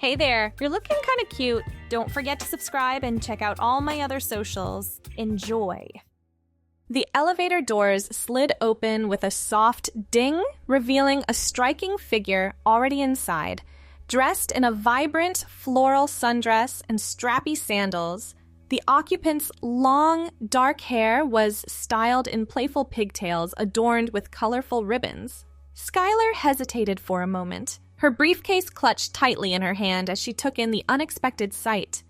Hey there, you're looking kind of cute. Don't forget to subscribe and check out all my other socials. Enjoy. The elevator doors slid open with a soft ding, revealing a striking figure already inside, dressed in a vibrant floral sundress and strappy sandals. The occupant's long, dark hair was styled in playful pigtails adorned with colorful ribbons. Skylar hesitated for a moment, her briefcase clutched tightly in her hand as she took in the unexpected sight.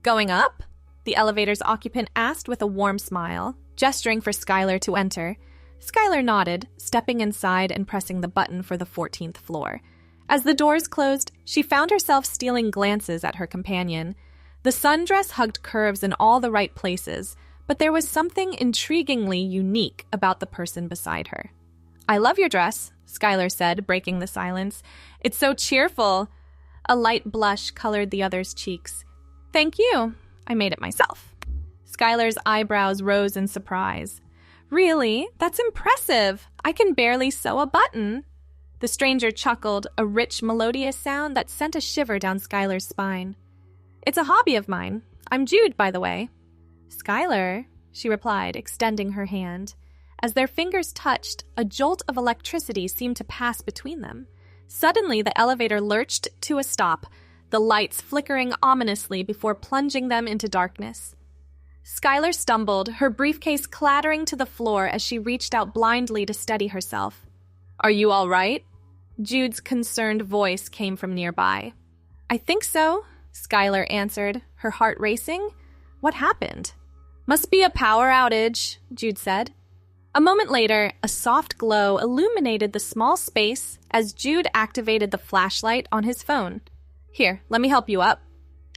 "Going up?" the elevator's occupant asked with a warm smile, gesturing for Skylar to enter. Skylar nodded, stepping inside and pressing the button for the 14th floor. As the doors closed, she found herself stealing glances at her companion. The sundress hugged curves in all the right places, but there was something intriguingly unique about the person beside her. "I love your dress," Skylar said, breaking the silence. "It's so cheerful." A light blush colored the other's cheeks. "Thank you. I made it myself." Skylar's eyebrows rose in surprise. "Really? That's impressive. I can barely sew a button." The stranger chuckled, a rich, melodious sound that sent a shiver down Skylar's spine. "It's a hobby of mine. I'm Jude, by the way." "Skylar," she replied, extending her hand. As their fingers touched, a jolt of electricity seemed to pass between them. Suddenly, the elevator lurched to a stop, the lights flickering ominously before plunging them into darkness. Skylar stumbled, her briefcase clattering to the floor as she reached out blindly to steady herself. "Are you all right?" Jude's concerned voice came from nearby. "I think so," Skylar answered, her heart racing. "What happened?" "Must be a power outage," Jude said. A moment later, a soft glow illuminated the small space as Jude activated the flashlight on his phone. "Here, let me help you up."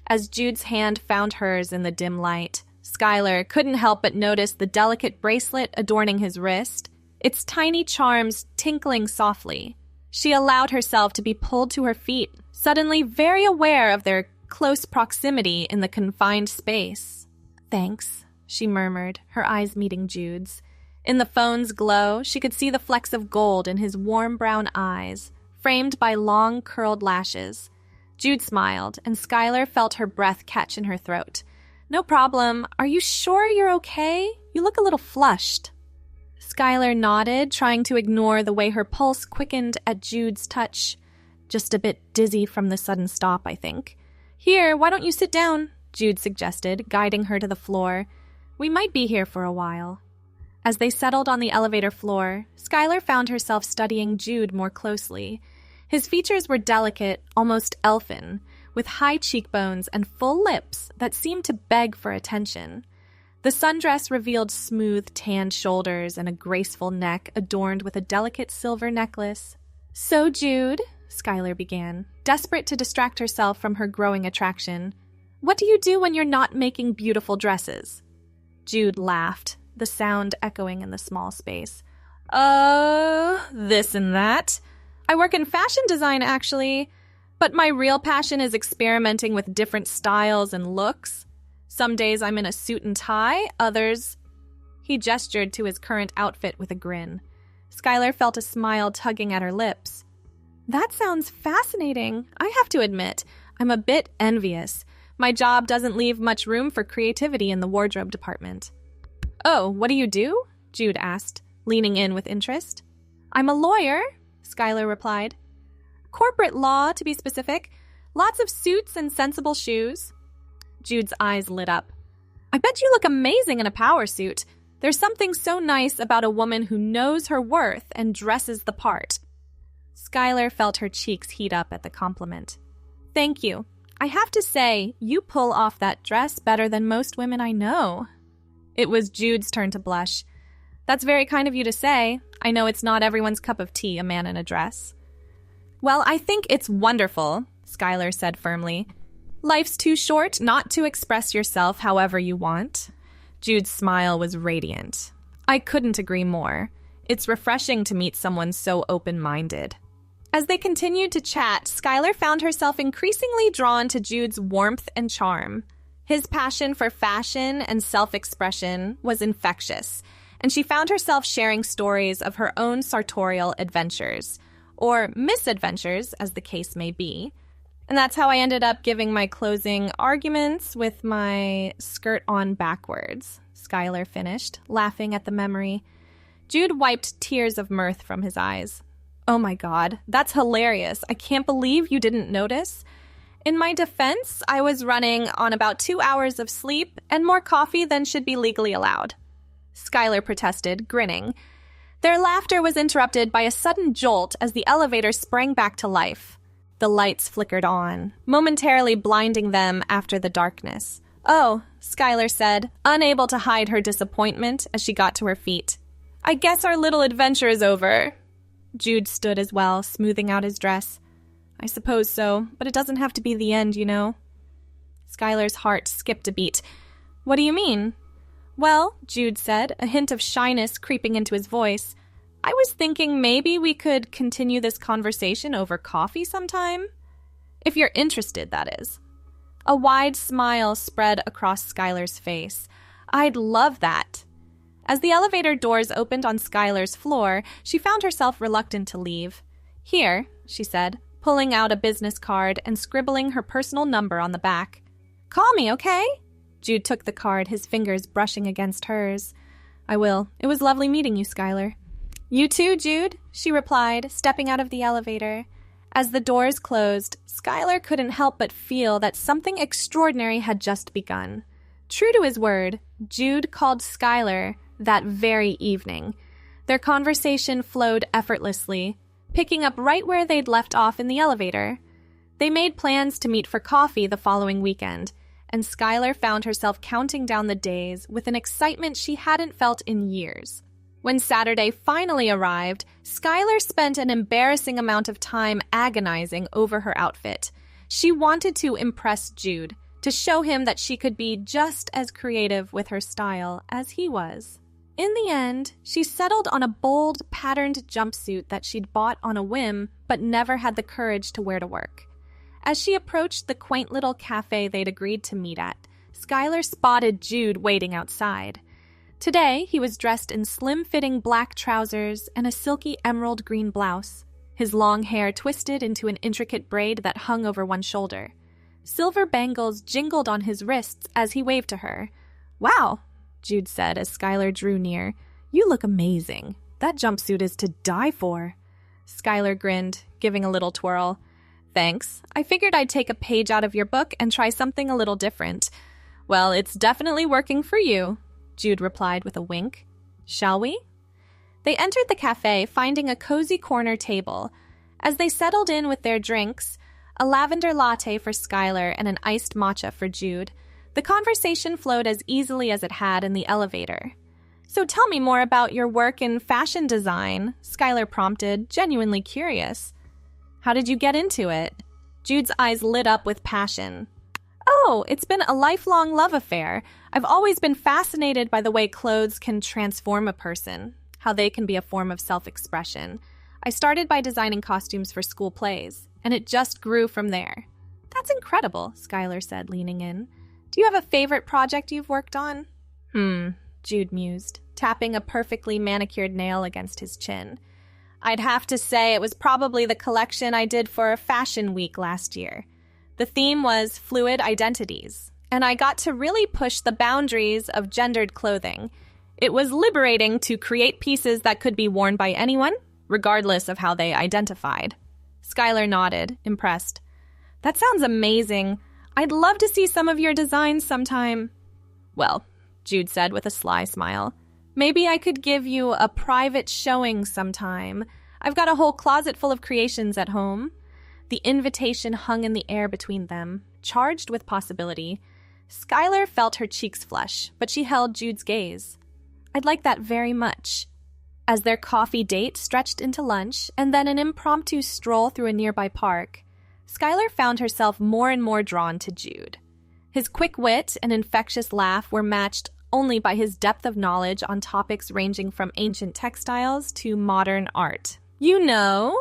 As Jude's hand found hers in the dim light, Skylar couldn't help but notice the delicate bracelet adorning his wrist, its tiny charms tinkling softly. She allowed herself to be pulled to her feet, suddenly very aware of their close proximity in the confined space. "Thanks," she murmured, her eyes meeting Jude's. In the phone's glow, she could see the flecks of gold in his warm brown eyes, framed by long, curled lashes. Jude smiled, and Skylar felt her breath catch in her throat. "No problem. Are you sure you're okay? You look a little flushed." Skylar nodded, trying to ignore the way her pulse quickened at Jude's touch. "Just a bit dizzy from the sudden stop, I think." "Here, why don't you sit down?" Jude suggested, guiding her to the floor. "We might be here for a while." As they settled on the elevator floor, Skylar found herself studying Jude more closely. His features were delicate, almost elfin, with high cheekbones and full lips that seemed to beg for attention. The sundress revealed smooth, tanned shoulders and a graceful neck adorned with a delicate silver necklace. "So, Jude," Skylar began, desperate to distract herself from her growing attraction, "what do you do when you're not making beautiful dresses?" Jude laughed, the sound echoing in the small space. This and that. I work in fashion design, actually, but my real passion is experimenting with different styles and looks. Some days I'm in a suit and tie, others..." He gestured to his current outfit with a grin. Skylar felt a smile tugging at her lips. "That sounds fascinating. I have to admit, I'm a bit envious. My job doesn't leave much room for creativity in the wardrobe department." "Oh, what do you do?" Jude asked, leaning in with interest. "I'm a lawyer," Skylar replied. "Corporate law, to be specific. Lots of suits and sensible shoes." Jude's eyes lit up. "I bet you look amazing in a power suit. There's something so nice about a woman who knows her worth and dresses the part." Skylar felt her cheeks heat up at the compliment. "Thank you. I have to say, you pull off that dress better than most women I know." It was Jude's turn to blush. "That's very kind of you to say. I know it's not everyone's cup of tea, a man in a dress." "Well, I think it's wonderful," Skylar said firmly. "Life's too short not to express yourself however you want." Jude's smile was radiant. "I couldn't agree more. It's refreshing to meet someone so open-minded." As they continued to chat, Skylar found herself increasingly drawn to Jude's warmth and charm. His passion for fashion and self-expression was infectious, and she found herself sharing stories of her own sartorial adventures, or misadventures, as the case may be. And that's how I ended up giving my closing arguments with my skirt on backwards, Skylar finished, laughing at the memory. Jude wiped tears of mirth from his eyes. Oh my God, that's hilarious. I can't believe you didn't notice. In my defense, I was running on about 2 hours of sleep and more coffee than should be legally allowed. Skylar protested, grinning. Their laughter was interrupted by a sudden jolt as the elevator sprang back to life. The lights flickered on, momentarily blinding them after the darkness. Oh, Skylar said, unable to hide her disappointment as she got to her feet. I guess our little adventure is over. Jude stood as well, smoothing out his dress. I suppose so, but it doesn't have to be the end, you know. Skylar's heart skipped a beat. What do you mean? Well, Jude said, a hint of shyness creeping into his voice, I was thinking maybe we could continue this conversation over coffee sometime. If you're interested, that is. A wide smile spread across Skylar's face. I'd love that. As the elevator doors opened on Skylar's floor, she found herself reluctant to leave. Here, she said, pulling out a business card and scribbling her personal number on the back. Call me, okay? Jude took the card, his fingers brushing against hers. I will. It was lovely meeting you, Skylar. You too, Jude, she replied, stepping out of the elevator. As the doors closed, Skylar couldn't help but feel that something extraordinary had just begun. True to his word, Jude called Skylar that very evening. Their conversation flowed effortlessly, picking up right where they'd left off in the elevator. They made plans to meet for coffee the following weekend, and Skylar found herself counting down the days with an excitement she hadn't felt in years. When Saturday finally arrived, Skylar spent an embarrassing amount of time agonizing over her outfit. She wanted to impress Jude, to show him that she could be just as creative with her style as he was. In the end, she settled on a bold, patterned jumpsuit that she'd bought on a whim but never had the courage to wear to work. As she approached the quaint little cafe they'd agreed to meet at, Skylar spotted Jude waiting outside. Today, he was dressed in slim-fitting black trousers and a silky emerald green blouse, his long hair twisted into an intricate braid that hung over one shoulder. Silver bangles jingled on his wrists as he waved to her. Wow, Jude said as Skylar drew near. You look amazing. That jumpsuit is to die for. Skylar grinned, giving a little twirl. Thanks. I figured I'd take a page out of your book and try something a little different. Well, it's definitely working for you, Jude replied with a wink. Shall we? They entered the cafe, finding a cozy corner table. As they settled in with their drinks, a lavender latte for Skylar and an iced matcha for Jude, the conversation flowed as easily as it had in the elevator. So tell me more about your work in fashion design, Skylar prompted, genuinely curious. How did you get into it? Jude's eyes lit up with passion. Oh, it's been a lifelong love affair. I've always been fascinated by the way clothes can transform a person, how they can be a form of self-expression. I started by designing costumes for school plays, and it just grew from there. That's incredible, Skylar said, leaning in. Do you have a favorite project you've worked on? Jude mused, tapping a perfectly manicured nail against his chin. I'd have to say it was probably the collection I did for Fashion Week last year. The theme was fluid identities, and I got to really push the boundaries of gendered clothing. It was liberating to create pieces that could be worn by anyone, regardless of how they identified. Skylar nodded, impressed. That sounds amazing. I'd love to see some of your designs sometime. Well, Jude said with a sly smile, maybe I could give you a private showing sometime. I've got a whole closet full of creations at home. The invitation hung in the air between them, charged with possibility. Skylar felt her cheeks flush, but she held Jude's gaze. I'd like that very much. As their coffee date stretched into lunch and then an impromptu stroll through a nearby park, Skylar found herself more and more drawn to Jude. His quick wit and infectious laugh were matched only by his depth of knowledge on topics ranging from ancient textiles to modern art. You know,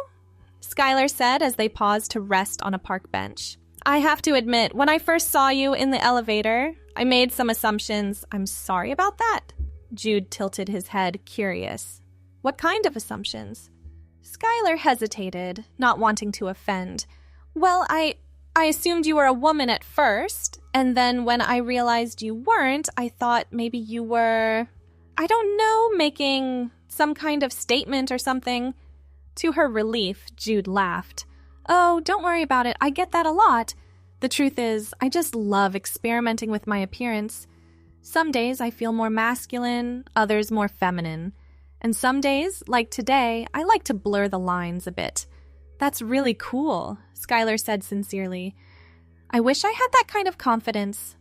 Skylar said as they paused to rest on a park bench. I have to admit, when I first saw you in the elevator, I made some assumptions. I'm sorry about that. Jude tilted his head, curious. What kind of assumptions? Skylar hesitated, not wanting to offend. Well, I assumed you were a woman at first, and then when I realized you weren't, I thought maybe you were, I don't know, making some kind of statement or something." To her relief, Jude laughed. "Oh, don't worry about it. I get that a lot. The truth is, I just love experimenting with my appearance. Some days I feel more masculine, others more feminine. And some days, like today, I like to blur the lines a bit." "That's really cool," Skylar said sincerely. "I wish I had that kind of confidence."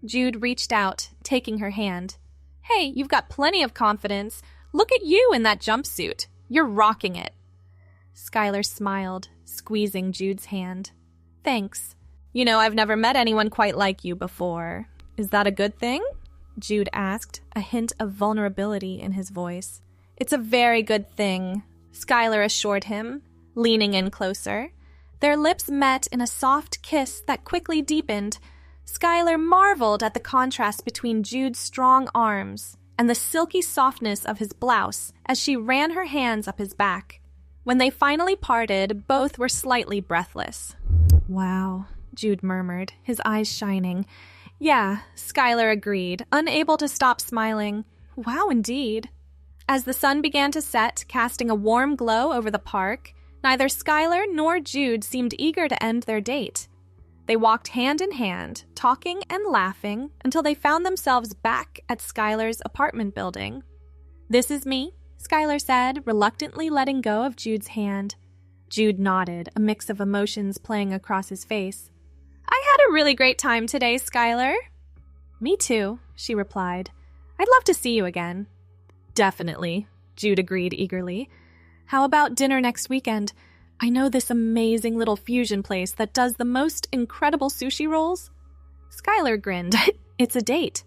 Jude reached out, taking her hand. "Hey, you've got plenty of confidence. Look at you in that jumpsuit. You're rocking it." Skylar smiled, squeezing Jude's hand. "Thanks. You know, I've never met anyone quite like you before. Is that a good thing?" Jude asked, a hint of vulnerability in his voice. "It's a very good thing," Skylar assured him, leaning in closer. Their lips met in a soft kiss that quickly deepened. Skylar marveled at the contrast between Jude's strong arms and the silky softness of his blouse as she ran her hands up his back. When they finally parted, both were slightly breathless. "Wow," Jude murmured, his eyes shining. "Yeah," Skylar agreed, unable to stop smiling. "Wow, indeed." As the sun began to set, casting a warm glow over the park, neither Skylar nor Jude seemed eager to end their date. They walked hand in hand, talking and laughing, until they found themselves back at Skylar's apartment building. "This is me," Skylar said, reluctantly letting go of Jude's hand. Jude nodded, a mix of emotions playing across his face. "I had a really great time today, Skylar." "Me too," she replied. "I'd love to see you again." "Definitely," Jude agreed eagerly. "How about dinner next weekend? I know this amazing little fusion place that does the most incredible sushi rolls." Skylar grinned. "It's a date."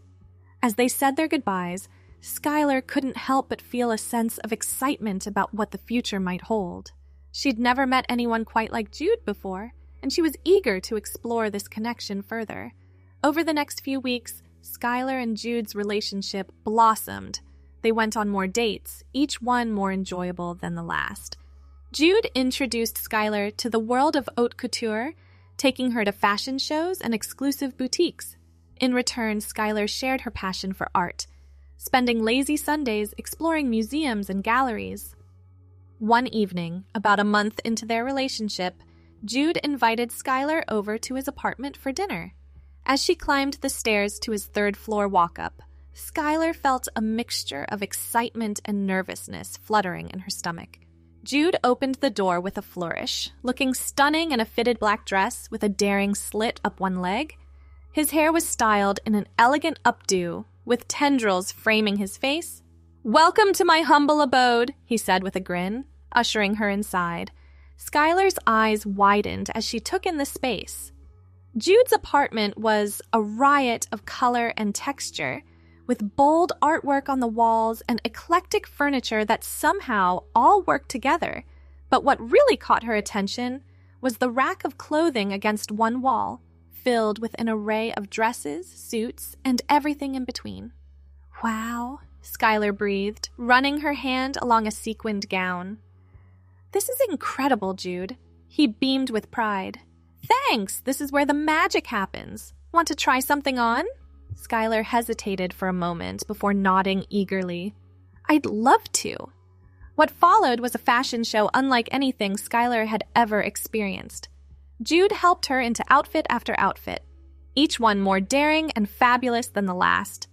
As they said their goodbyes, Skylar couldn't help but feel a sense of excitement about what the future might hold. She'd never met anyone quite like Jude before, and she was eager to explore this connection further. Over the next few weeks, Skylar and Jude's relationship blossomed. They went on more dates, each one more enjoyable than the last. Jude introduced Skylar to the world of haute couture, taking her to fashion shows and exclusive boutiques. In return, Skylar shared her passion for art, spending lazy Sundays exploring museums and galleries. One evening, about a month into their relationship, Jude invited Skylar over to his apartment for dinner. As she climbed the stairs to his third-floor walk-up, Skylar felt a mixture of excitement and nervousness fluttering in her stomach. Jude opened the door with a flourish, looking stunning in a fitted black dress with a daring slit up one leg. His hair was styled in an elegant updo, with tendrils framing his face. "Welcome to my humble abode," he said with a grin, ushering her inside. Skylar's eyes widened as she took in the space. Jude's apartment was a riot of color and texture, with bold artwork on the walls and eclectic furniture that somehow all worked together. But what really caught her attention was the rack of clothing against one wall, filled with an array of dresses, suits, and everything in between. "Wow," Skylar breathed, running her hand along a sequined gown. "This is incredible, Jude." He beamed with pride. "Thanks! This is where the magic happens. Want to try something on?" Skylar hesitated for a moment before nodding eagerly. "I'd love to." What followed was a fashion show unlike anything Skylar had ever experienced. Jude helped her into outfit after outfit, each one more daring and fabulous than the last.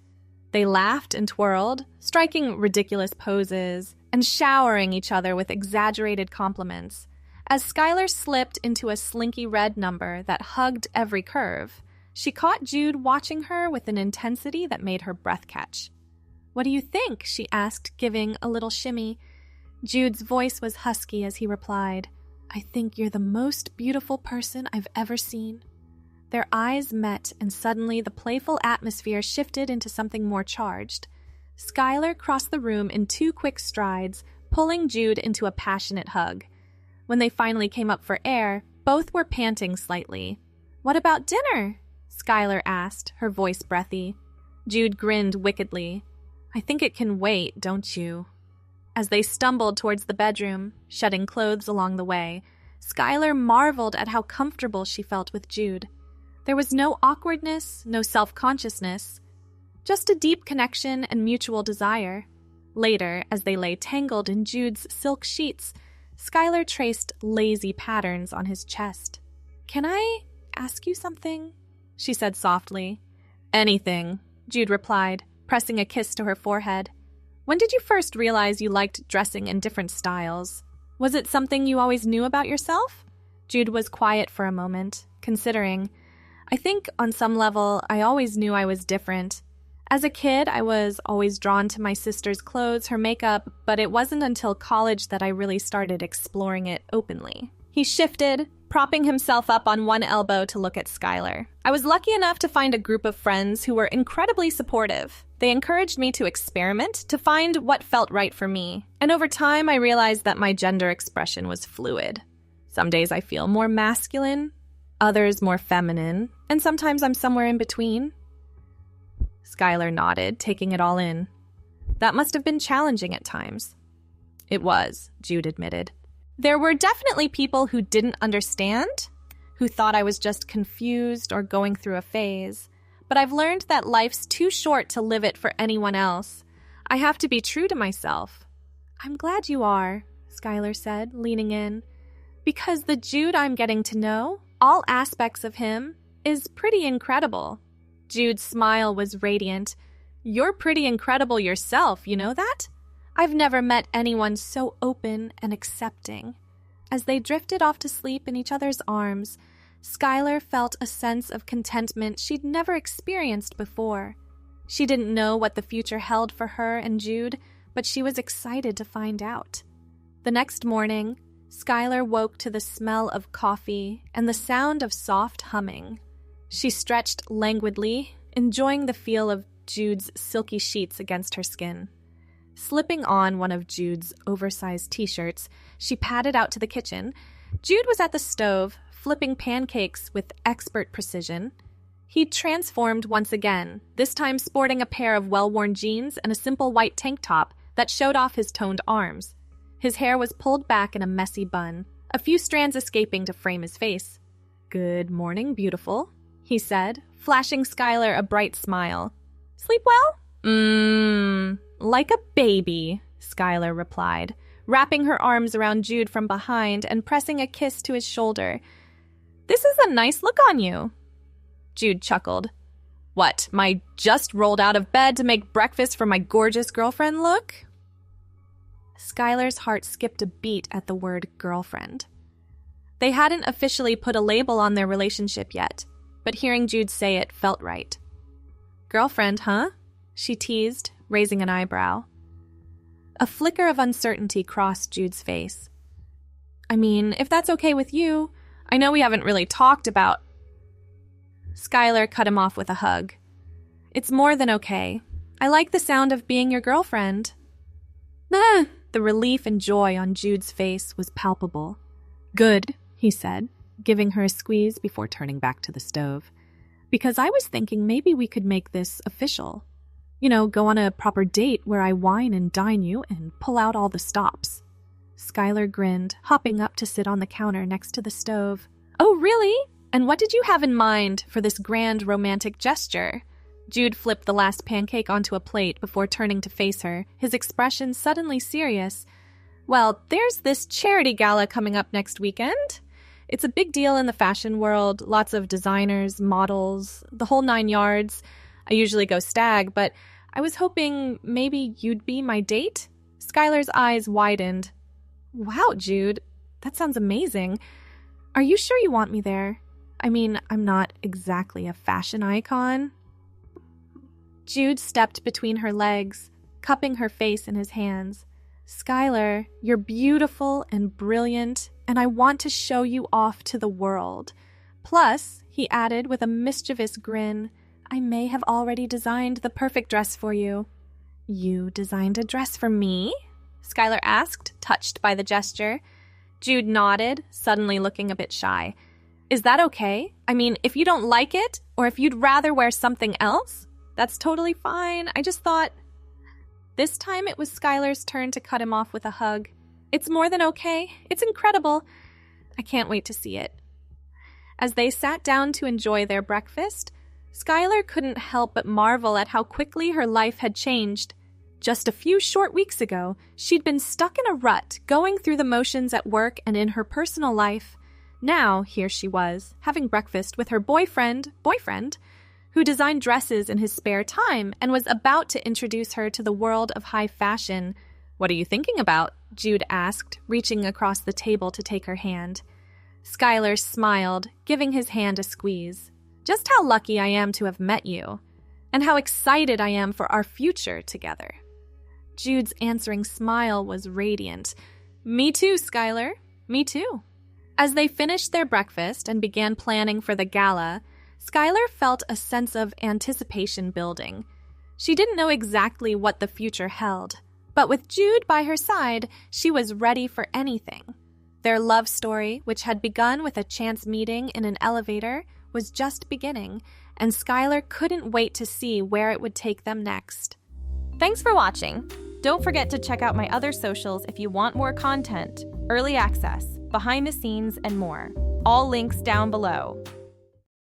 They laughed and twirled, striking ridiculous poses, and showering each other with exaggerated compliments. As Skylar slipped into a slinky red number that hugged every curve, she caught Jude watching her with an intensity that made her breath catch. "What do you think?" she asked, giving a little shimmy. Jude's voice was husky as he replied, "I think you're the most beautiful person I've ever seen." Their eyes met, and suddenly the playful atmosphere shifted into something more charged. Skylar crossed the room in 2 quick strides, pulling Jude into a passionate hug. When they finally came up for air, both were panting slightly. "What about dinner?" Skylar asked, her voice breathy. Jude grinned wickedly. "I think it can wait, don't you?" As they stumbled towards the bedroom, shedding clothes along the way, Skylar marveled at how comfortable she felt with Jude. There was no awkwardness, no self-consciousness, just a deep connection and mutual desire. Later, as they lay tangled in Jude's silk sheets, Skylar traced lazy patterns on his chest. "Can I ask you something?" she said softly. "Anything," Jude replied, pressing a kiss to her forehead. "When did you first realize you liked dressing in different styles? Was it something you always knew about yourself?" Jude was quiet for a moment, considering. "I think on some level, I always knew I was different. As a kid, I was always drawn to my sister's clothes, her makeup, but it wasn't until college that I really started exploring it openly." He shifted, propping himself up on one elbow to look at Skylar. "I was lucky enough to find a group of friends who were incredibly supportive. They encouraged me to experiment, to find what felt right for me. And over time, I realized that my gender expression was fluid. Some days I feel more masculine, others more feminine, and sometimes I'm somewhere in between." Skylar nodded, taking it all in. "That must have been challenging at times." "It was," Jude admitted. "There were definitely people who didn't understand, who thought I was just confused or going through a phase. But I've learned that life's too short to live it for anyone else. I have to be true to myself." "I'm glad you are," Skylar said, leaning in. "Because the Jude I'm getting to know, all aspects of him, is pretty incredible." Jude's smile was radiant. "You're pretty incredible yourself, you know that? I've never met anyone so open and accepting." As they drifted off to sleep in each other's arms, Skylar felt a sense of contentment she'd never experienced before. She didn't know what the future held for her and Jude, but she was excited to find out. The next morning, Skylar woke to the smell of coffee and the sound of soft humming. She stretched languidly, enjoying the feel of Jude's silky sheets against her skin. Slipping on one of Jude's oversized t-shirts, she padded out to the kitchen. Jude was at the stove, flipping pancakes with expert precision. He'd transformed once again, this time sporting a pair of well-worn jeans and a simple white tank top that showed off his toned arms. His hair was pulled back in a messy bun, a few strands escaping to frame his face. "Good morning, beautiful," he said, flashing Skylar a bright smile. "Sleep well?" Like a baby," Skylar replied, wrapping her arms around Jude from behind and pressing a kiss to his shoulder. "This is a nice look on you." Jude chuckled. "What, my just rolled out of bed to make breakfast for my gorgeous girlfriend look?" Skylar's heart skipped a beat at the word girlfriend. They hadn't officially put a label on their relationship yet, but hearing Jude say it felt right. "Girlfriend, huh?" she teased, raising an eyebrow. A flicker of uncertainty crossed Jude's face. "I mean, if that's okay with you, I know we haven't really talked about—" Skylar cut him off with a hug. "It's more than okay. I like the sound of being your girlfriend." The relief and joy on Jude's face was palpable. "Good," he said, giving her a squeeze before turning back to the stove. "Because I was thinking maybe we could make this official. You know, go on a proper date where I wine and dine you and pull out all the stops." Skylar grinned, hopping up to sit on the counter next to the stove. "Oh, really? And what did you have in mind for this grand romantic gesture?" Jude flipped the last pancake onto a plate before turning to face her, his expression suddenly serious. "Well, there's this charity gala coming up next weekend. It's a big deal in the fashion world, lots of designers, models, the whole 9 yards. I usually go stag, but I was hoping maybe you'd be my date?" Skylar's eyes widened. "Wow, Jude, that sounds amazing. Are you sure you want me there? I mean, I'm not exactly a fashion icon." Jude stepped between her legs, cupping her face in his hands. "Skylar, you're beautiful and brilliant, and I want to show you off to the world. Plus," he added with a mischievous grin, "I may have already designed the perfect dress for you." "You designed a dress for me?" Skylar asked, touched by the gesture. Jude nodded, suddenly looking a bit shy. "Is that okay? I mean, if you don't like it, or if you'd rather wear something else, that's totally fine. I just thought—" This time it was Skylar's turn to cut him off with a hug. "It's more than okay. It's incredible. I can't wait to see it. As they sat down to enjoy their breakfast, Skylar couldn't help but marvel at how quickly her life had changed. Just a few short weeks ago, she'd been stuck in a rut, going through the motions at work and in her personal life. Now, here she was, having breakfast with her boyfriend, who designed dresses in his spare time and was about to introduce her to the world of high fashion. "What are you thinking about?" Jude asked, reaching across the table to take her hand. Skylar smiled, giving his hand a squeeze. "Just how lucky I am to have met you, and how excited I am for our future together." Jude's answering smile was radiant. "Me too, Skylar. Me too." As they finished their breakfast and began planning for the gala, Skylar felt a sense of anticipation building. She didn't know exactly what the future held, but with Jude by her side, she was ready for anything. Their love story, which had begun with a chance meeting in an elevator, was just beginning, and Skylar couldn't wait to see where it would take them next. Thanks for watching. Don't forget to check out my other socials if you want more content, early access, behind the scenes, and more. All links down below.